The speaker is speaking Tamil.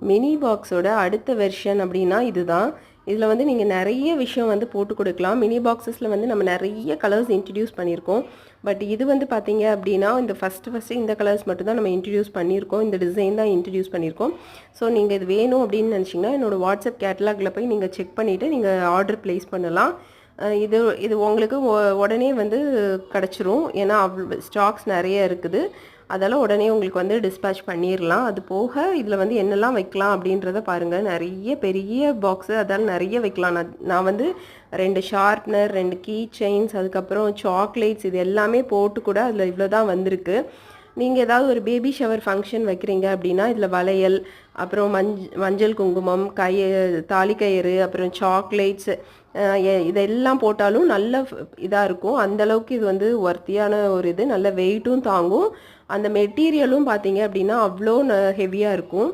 மினி பாக்ஸோட அடுத்த வெர்ஷன் அப்படின்னா இதுதான். இதில் வந்து நீங்கள் நிறைய விஷயம் வந்து போட்டு கொடுக்கலாம். மினி பாக்ஸஸில் வந்து நம்ம நிறைய கலர்ஸ் இன்ட்ரடியூஸ் பண்ணியிருக்கோம். பட் இது வந்து பார்த்தீங்க அப்படின்னா இந்த ஃபஸ்ட்டு இந்த கலர்ஸ் மட்டும் தான் நம்ம இன்ட்ரடியூஸ் பண்ணியிருக்கோம். இந்த டிசைன் தான் இன்ட்ரடியூஸ் பண்ணியிருக்கோம். ஸோ நீங்கள் இது வேணும் அப்படின்னு நினச்சிங்கன்னா என்னோடய வாட்ஸ்அப் கேட்டலாகில் போய் நீங்கள் செக் பண்ணிவிட்டு நீங்கள் ஆர்டர் ப்ளேஸ் பண்ணலாம். இது இது உங்களுக்கு உடனே வந்து கிடச்சிரும். ஏன்னா ஸ்டாக்ஸ் நிறைய இருக்குது. அதெல்லாம் உடனே உங்களுக்கு வந்து டிஸ்பேட்ச் பண்ணிடலாம். அது போக இதில் வந்து என்னெல்லாம் வைக்கலாம் அப்படின்றத பாருங்கள். நிறைய பெரிய பாக்ஸு, அதால் நிறைய வைக்கலாம். நான் வந்து 2 ஷார்ப்னர், 2 கீ செயின்ஸ், அதுக்கப்புறம் சாக்லேட்ஸ், இது எல்லாமே போட்டு கூட அதில் இவ்வளோ தான் வந்திருக்கு. நீங்கள் ஏதாவது ஒரு பேபி ஷவர் ஃபங்க்ஷன் வைக்கிறீங்க அப்படின்னா இதில் வளையல், அப்புறம் மஞ்சள் குங்குமம், தாலிக்கயிறு, அப்புறம் சாக்லேட்ஸ், இதெல்லாம் போட்டாலும் நல்ல இதாக இருக்கும். அந்தளவுக்கு இது வந்து ஒர்த்தியான ஒரு இது. நல்ல வெயிட்டும் தாங்கும். அந்த மெட்டீரியலும் பார்த்தீங்க அப்படின்னா அவ்வளோ ஹெவியாக இருக்கும்.